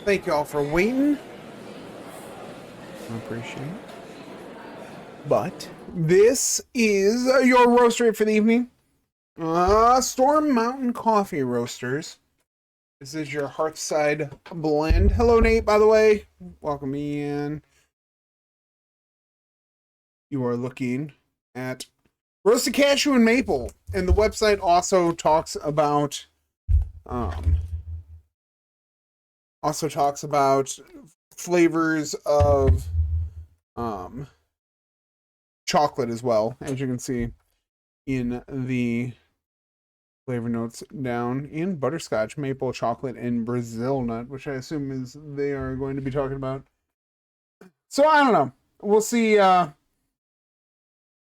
Thank you all for waiting. I appreciate it. But this is your roastery for the evening. Storm Mountain Coffee Roasters. This is your Hearthside blend. Hello, Nate, by the way. Welcome in. You are looking at roasted cashew and maple. And the website also talks about flavors of chocolate as well, as you can see in the flavor notes down in butterscotch, maple, chocolate, and Brazil nut, which I assume is they are going to be talking about. So I don't know. We'll see.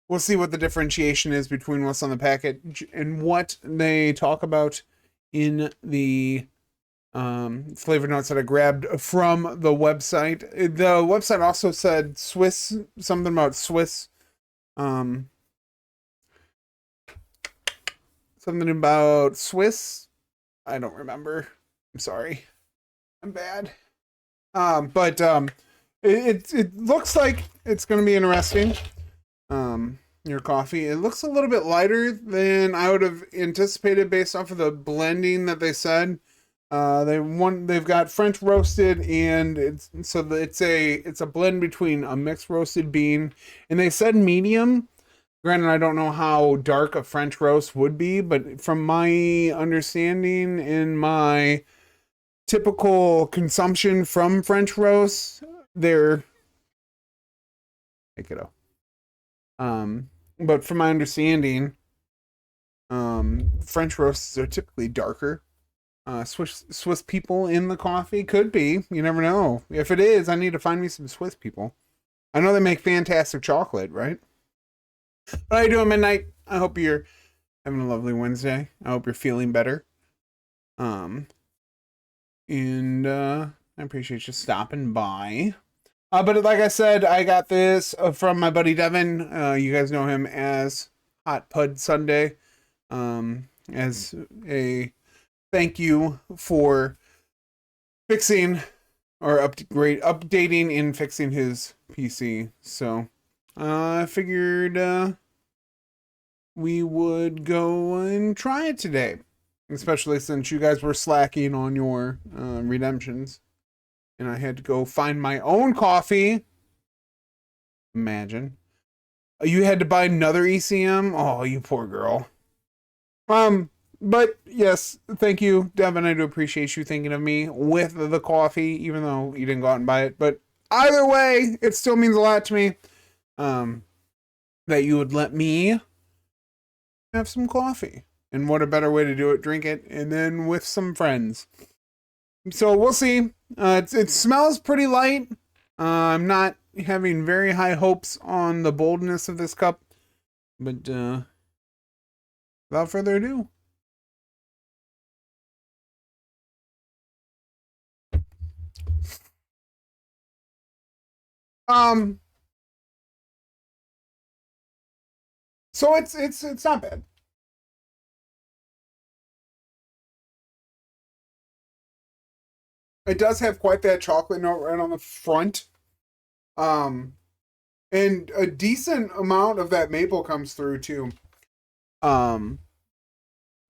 We'll see what the differentiation is between what's on the package and what they talk about in the flavor notes that I grabbed from the website. The website also said Swiss, something about Swiss. Something about Swiss. I don't remember. I'm sorry. I'm bad. But it looks like it's going to be interesting. Your coffee. It looks a little bit lighter than I would have anticipated based off of the blending that they said. They've got French roasted, and it's a blend between a mixed roasted bean, and they said medium. Granted, I don't know how dark a French roast would be, but from my understanding and my typical consumption from French roasts, they're take it up. But from my understanding, French roasts are typically darker. Swiss people in the coffee could be. You never know. If it is, I need to find me some Swiss people. I know they make fantastic chocolate, right? How you doing, Midnight? I hope you're having a lovely Wednesday. I hope you're feeling better. And I appreciate you stopping by. But like I said, I got this from my buddy Devin. You guys know him as Hot Pud Sunday. As a thank you for fixing or updating and fixing his PC. So I figured we would go and try it today, especially since you guys were slacking on your redemptions. And I had to go find my own coffee. Imagine. You had to buy another ECM? Oh, you poor girl. But yes, thank you, Devin. I do appreciate you thinking of me with the coffee, even though you didn't go out and buy it. But either way, it still means a lot to me. That you would let me have some coffee. And what a better way to do it, drink it, and then with some friends. So we'll see. It smells pretty light. I'm not having very high hopes on the boldness of this cup. But without further ado. So it's not bad. It does have quite that chocolate note right on the front. Um, and a decent amount of that maple comes through too. Um,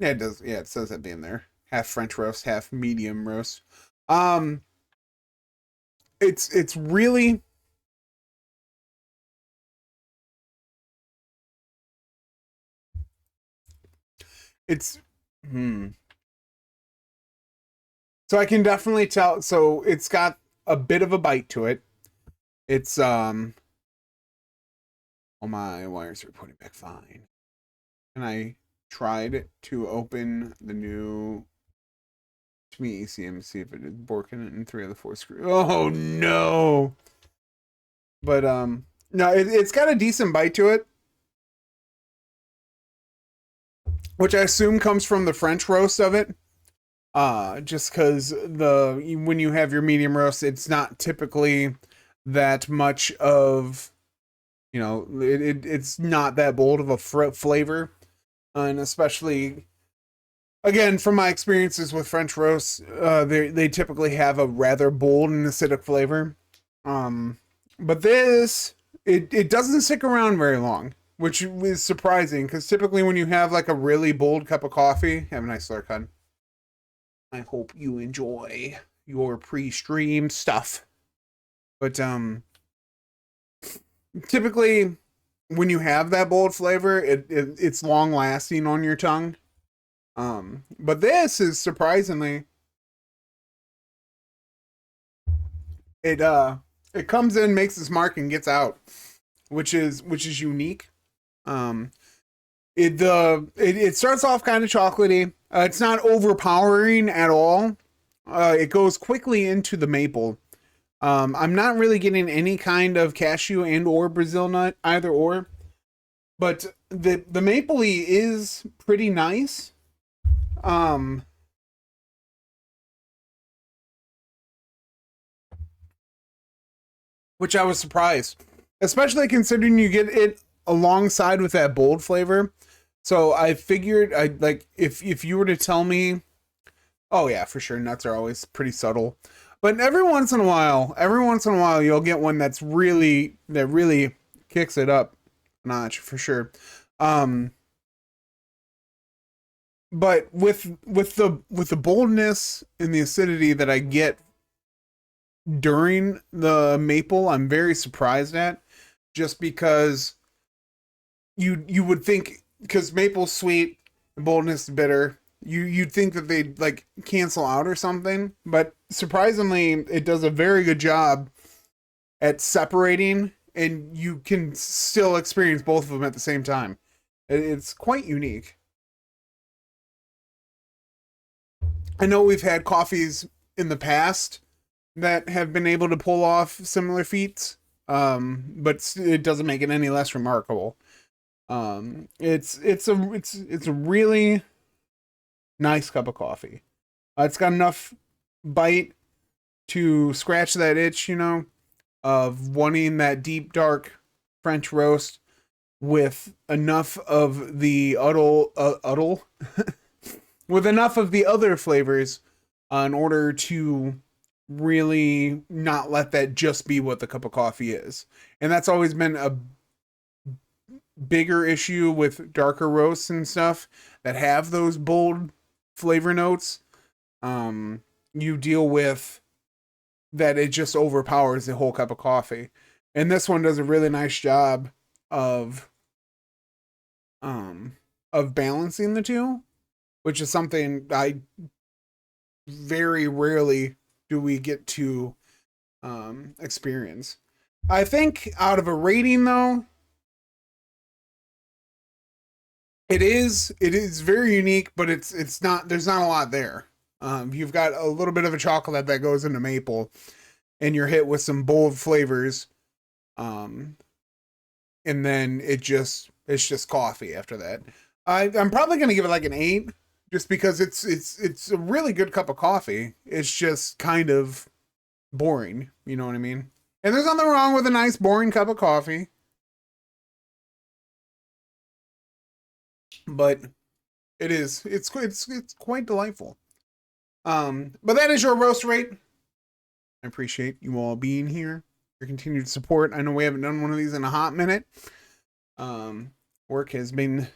yeah, it does. Yeah, it says that being there. Half French roast, half medium roast. Um, it's really it's hmm. So I can definitely tell. So it's got a bit of a bite to it. It's Oh, my wires are putting back fine. And I tried to open the new to me ECM to see if it is working in 3 of the 4 screws. Oh no! But no, it's got a decent bite to it, which I assume comes from the French roast of it. Just because when you have your medium roast, it's not typically that much of, it's not that bold of a flavor, and especially again, from my experiences with French roasts, they typically have a rather bold and acidic flavor. But this, it doesn't stick around very long, which is surprising because typically when you have like a really bold cup of coffee, have a nice slurp, hun. I hope you enjoy your pre-stream stuff. But typically when you have that bold flavor, it's long lasting on your tongue. But this is surprisingly, it comes in, makes its mark, and gets out, which is unique. It starts off kind of chocolatey. It's not overpowering at all. It goes quickly into the maple. I'm not really getting any kind of cashew and or Brazil nut, either or. But the mapley is pretty nice. Which I was surprised, especially considering you get it alongside with that bold flavor. So I figured I like if you were to tell me, oh yeah, for sure, nuts are always pretty subtle, but every once in a while, you'll get one that really kicks it up a notch for sure. Um, but with the boldness and the acidity that I get during the maple, I'm very surprised at, just because you would think, because maple's sweet, boldness is bitter. You'd think that they'd like cancel out or something, but surprisingly, it does a very good job at separating, and you can still experience both of them at the same time. It's quite unique. I know we've had coffees in the past that have been able to pull off similar feats, but it doesn't make it any less remarkable. It's a really nice cup of coffee. It's got enough bite to scratch that itch, of wanting that deep dark French roast with enough of the uddle with enough of the other flavors in order to really not let that just be what the cup of coffee is. And that's always been a bigger issue with darker roasts and stuff that have those bold flavor notes. You deal with that, it just overpowers the whole cup of coffee. And this one does a really nice job of balancing the two, which is something I very rarely do we get to experience. I think out of a rating though, it is very unique, but it's not, there's not a lot there. You've got a little bit of a chocolate that goes into maple, and you're hit with some bold flavors, and then it's just coffee after that. I'm probably gonna give it like an 8, just because it's a really good cup of coffee. It's just kind of boring, you know what I mean? And there's nothing wrong with a nice boring cup of coffee, but it's quite delightful. But that is your roast rate. I appreciate you all being here, your continued support. I know we haven't done one of these in a hot minute. Work has been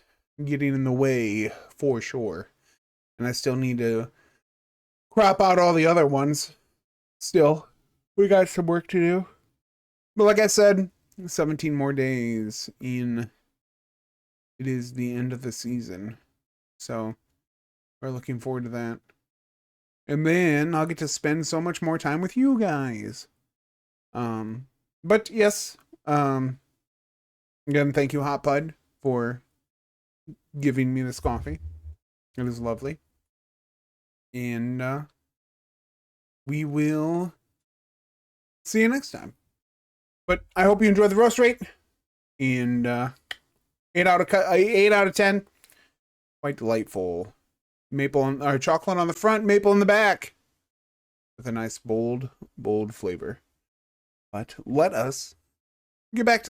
getting in the way for sure, and I still need to crop out all the other ones. Still, we got some work to do. But like I said, 17 more days in. It is the end of the season, so we're looking forward to that. And then I'll get to spend so much more time with you guys. But yes, again, thank you, Hot Bud, for giving me this coffee. It is lovely. And we will see you next time. But I hope you enjoyed the roast rate. And 8 out of 10. Quite delightful. Maple or chocolate on the front, maple in the back, with a nice bold flavor. But let us get back to